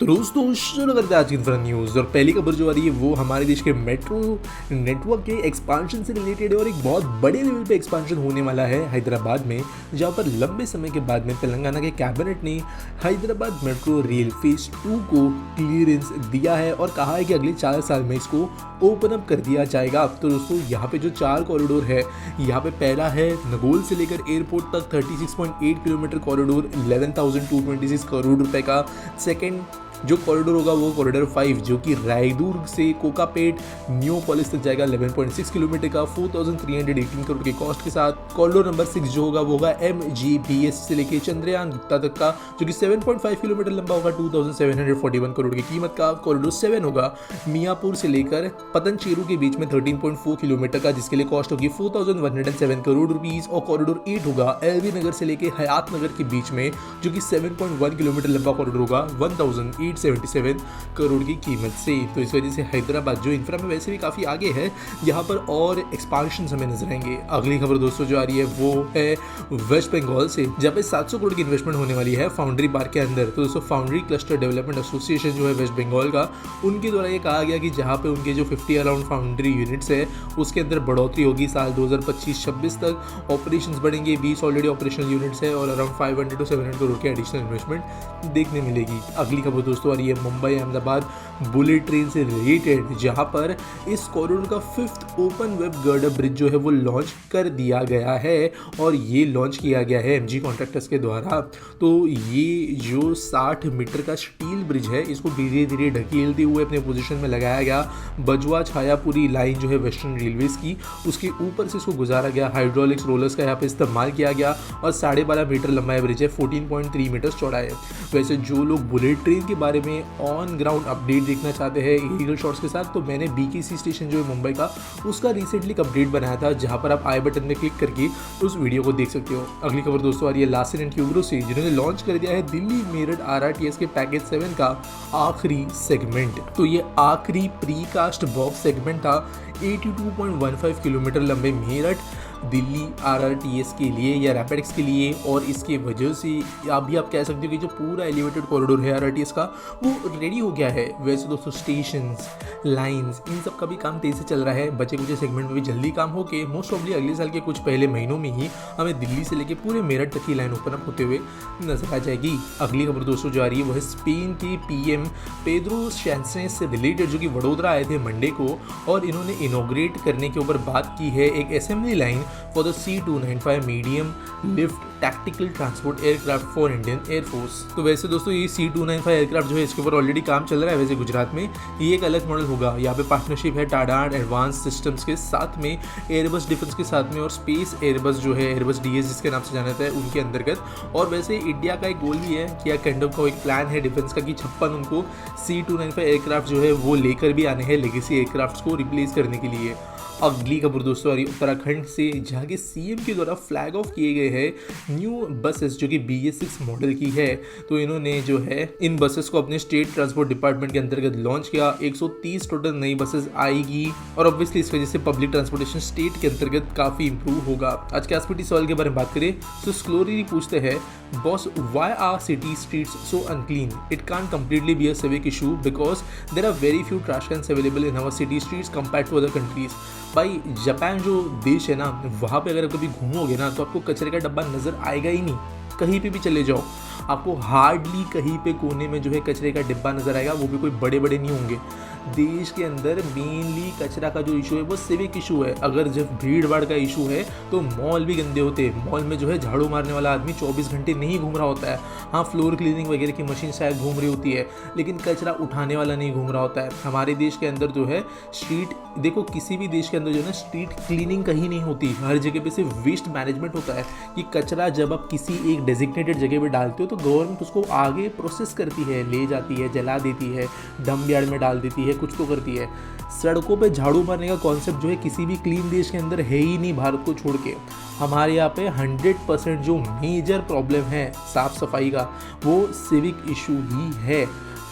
तो दोस्तों शुरू करते हैं आज की न्यूज़। और पहली खबर जो आ रही है वो हमारे देश के मेट्रो नेटवर्क के एक्सपांशन से रिलेटेड है और एक बहुत बड़े लेवल पे एक्सपांशन होने वाला है हैदराबाद में, जहां पर लंबे समय के बाद में तेलंगाना के कैबिनेट ने हैदराबाद मेट्रो रेल फेज 2 को क्लियरेंस दिया है और कहा है कि अगले 4 साल में इसको ओपन अप कर दिया जाएगा। तो दोस्तों यहाँ पे जो 4 कॉरिडोर है, यहाँ पे पहला है नगोल से लेकर एयरपोर्ट तक 36.8 किलोमीटर कॉरिडोर 11,226 करोड़ रुपए का। सेकेंड जो कॉरिडोर होगा वो कॉरिडोर 5 जो कि रायदुर्ग से कोकापेट न्यूपोलिस तक जाएगा 11.6 किलोमीटर का 4,318 करोड़ के कॉस्ट के साथ। कॉरिडोर नंबर 6 जो होगा वो होगा MGBS से लेके चंद्रयान गुप्ता तक का, जो कि 7.5 किलोमीटर लंबा होगा 2,741 करोड़ की कीमत का। कॉरिडोर 7 होगा मियापुर से लेकर पतनचेरू के बीच में 13.4 किलोमीटर का, जिसके लिए कॉस्ट होगी 4,107 करोड़ रुपीज। और कॉरिडोर 8 होगा एलबी नगर से लेके हयात नगर के बीच में, जो कि 7.1 किलोमीटर लंबा कॉरिडोर होगा 1,877 करोड़ की कीमत से। तो इस वजह से हैदराबाद जो इंफ्रा में वैसे भी काफ़ी आगे है, यहाँ पर और एक्सपांशन हमें नजर आएंगे। अगली खबर दोस्तों जो आ रही है वो है वेस्ट बंगाल से, जहाँ पे 700 करोड़ की इन्वेस्टमेंट होने वाली है फाउंड्री पार्क के अंदर। तो दोस्तों फाउंड्री क्लस्टर डेवलपमेंट एसोसिएशन जो है वेस्ट बंगाल का, उनके द्वारा ये कहा गया कि जहाँ पे उनके जो 50 अराउंड फाउंड्री यूनिट्स है उसके अंदर बढ़ोतरी होगी साल 2025-26 तक। ऑपरेशंस बढ़ेंगे, 20 ऑलरेडी ऑपरेशनल यूनिट्स है और अराउंड 500 to 700 करोड़ की एडिशनल इन्वेस्टमेंट देखने मिलेगी। अगली खबर दोस्तों आ रही है मुंबई अहमदाबाद बुलेट ट्रेन से रिलेटेड, जहां पर इस कॉरिडोर का 5th open web girder bridge जो है वो लॉन्च कर दिया गया है और ये लॉन्च किया गया है MG कॉन्ट्रैक्टर्स के द्वारा। तो ये जो 60 मीटर का स्टील ब्रिज है, इसको धीरे धीरे ढकेलते हुए अपने पोजीशन में लगाया गया। बजवा छायापुरी लाइन जो है वेस्टर्न रेलवेज की, उसके ऊपर से इसको गुजारा गया। हाइड्रोलिक्स रोलर्स का यहाँ पे इस्तेमाल किया गया और 12.5 मीटर लंबा ब्रिज है, 14.3 मीटर चौड़ा है। वैसे जो लोग बुलेट ट्रेन के बारे में ऑन ग्राउंड अपडेट देखना चाहते हैं लीगल शॉट्स के साथ, तो मैंने BKC स्टेशन जो है मुंबई का, उसका रिसेंटली अपडेट बनाया था, जहां पर आप आई बटन में क्लिक करके उस वीडियो को देख सकते हो। अगली खबर दोस्तों आ रही है लार्सन एंड ट्यूब्रो से, जिन्होंने लॉन्च कर दिया है दिल्ली मेरठ RRTS के पैकेज 7 का आखिरी सेगमेंट। तो ये आखिरी प्रीकास्ट बॉक्स सेगमेंट था 82.15 किलोमीटर लंबे मेरठ दिल्ली RRTS के लिए या रैपिडेक्स के लिए, और इसके वजह से आप कह सकते हो कि जो पूरा एलिवेटेड कॉरिडोर है RRTS का वो रेडी हो गया है। वैसे दोस्तों स्टेशंस, लाइंस, इन सब का भी काम तेज़ी से चल रहा है। बचे कुछ सेगमेंट में भी जल्दी काम होके मोस्ट ऑफली अगले साल के कुछ पहले महीनों में ही हमें दिल्ली से लेकर पूरे मेरठ तक की लाइन ओपन अप होते हुए नजर आ जाएगी। अगली खबर दोस्तों जो आ रही है वो है स्पेन के PM पेड्रो सैंचेज से रिलेटेड, जो कि वडोदरा आए थे मंडे को, और इन्होंने इनॉग्रेट करने के ऊपर बात की है एक assembly line for the C295 medium lift tactical transport aircraft for Indian air force. तो वैसे दोस्तों ये C295 एयरक्राफ्ट जो है इसके ऊपर ऑलरेडी काम चल रहा है। वैसे गुजरात में ये एक अलग मॉडल होगा। यहाँ पे पार्टनरशिप है टाटा एडवांस सिस्टम्स के साथ में, एयरबस डिफेंस के साथ में, और स्पेस एयरबस जो है एयरबस DS जिसके नाम से जाना जाता है उनके अंतर्गत। और वैसे इंडिया का एक गोल भी है कि कैंडम का एक प्लान है डिफेंस का कि 56 उनको C295 एयरक्राफ्ट जो है वो लेकर भी आने हैं लेगेसी एयरक्राफ्ट को रिप्लेस करने के लिए। अगली खबर दोस्तों आ रही उत्तराखंड से, जहाँ के CM के द्वारा फ्लैग ऑफ किए गए हैं न्यू बसेस जो कि BS6 मॉडल की है। तो इन्होंने जो है इन बसेस को अपने स्टेट ट्रांसपोर्ट डिपार्टमेंट के अंतर्गत लॉन्च किया। 130 टोटल नई बसेस आएगी और ऑब्वियसली इस वजह से पब्लिक ट्रांसपोर्टेशन स्टेट के अंतर्गत काफ़ी इंप्रूव होगा। आज के एसपीटी सवाल के बारे में बात करें तो स्लोरी पूछते हैं, boss why are city streets so unclean? It can't completely be a civic issue because there are very few trash cans available in our city streets compared to other countries. भाई जापान जो देश है ना, वहाँ पे अगर कभी घूमोगे ना तो आपको कचरे का डब्बा नज़र आएगा ही नहीं। कहीं पे भी चले जाओ आपको हार्डली कहीं पे कोने में जो है कचरे का डिब्बा नज़र आएगा, वो भी कोई बड़े बड़े नहीं होंगे। देश के अंदर मेनली कचरा का जो इशू है वो सिविक इशू है। अगर जब भीड़ भाड़ का इशू है तो मॉल भी गंदे होते हैं। मॉल में जो है झाड़ू मारने वाला आदमी 24 घंटे नहीं घूम रहा होता है। हाँ, फ्लोर क्लीनिंग वगैरह की मशीन शायद घूम रही होती है, लेकिन कचरा उठाने वाला नहीं घूम रहा होता है। हमारे देश के अंदर जो है स्ट्रीट, देखो किसी भी देश के अंदर जो है ना स्ट्रीट क्लीनिंग कहीं नहीं होती। हर जगह पे सिर्फ वेस्ट मैनेजमेंट होता है कि कचरा जब आप किसी एक डेजिग्नेटेड जगह पे डालते हो तो गवर्नमेंट उसको आगे प्रोसेस करती है, ले जाती है, जला देती है, डंप यार्ड में डाल देती है, कुछ तो करती है। सड़कों पे झाड़ू मारने का कॉन्सेप्ट जो है किसी भी क्लीन देश के अंदर है ही नहीं भारत को छोड़ के। हमारे यहाँ पे 100% जो मेजर प्रॉब्लम है साफ सफाई का वो सिविक इशू ही है।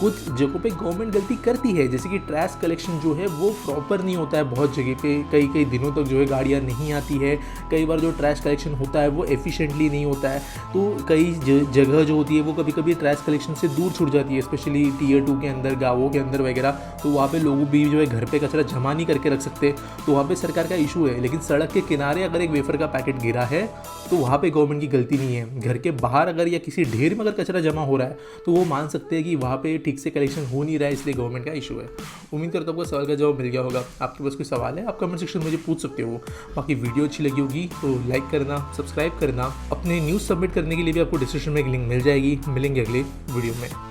कुछ जगहों पे गवर्नमेंट गलती करती है, जैसे कि ट्रैश कलेक्शन जो है वो प्रॉपर नहीं होता है। बहुत जगह पे कई कई दिनों तक जो है गाड़ियाँ नहीं आती है। कई बार जो ट्रैश कलेक्शन होता है वो एफिशिएंटली नहीं होता है। तो कई जगह जो होती है वो कभी कभी ट्रैश कलेक्शन से दूर छूट जाती है, स्पेशली टियर 2 के अंदर, गाँवों के अंदर वगैरह। तो वहाँ पे लोग भी जो है घर पे कचरा जमा नहीं करके रख सकते, तो वहाँ पे सरकार का इशू है। लेकिन सड़क के किनारे अगर एक वेफर का पैकेट गिरा है तो वहाँ पे गवर्नमेंट की गलती नहीं है। घर के बाहर अगर या किसी ढेर में अगर कचरा जमा हो रहा है तो वो मान सकते हैं कि वहाँ पे ठीक से कलेक्शन हो नहीं रहा है, इसलिए गवर्नमेंट का इशू है। उम्मीद करता हूँ आपको सवाल का जवाब मिल गया होगा। आपके पास कोई सवाल है आप कमेंट सेक्शन में मुझे पूछ सकते हो। बाकी वीडियो अच्छी लगी होगी तो लाइक करना, सब्सक्राइब करना। अपने न्यूज़ सबमिट करने के लिए भी आपको डिस्क्रिप्शन में एक लिंक मिल जाएगी। मिलेंगे अगले वीडियो में।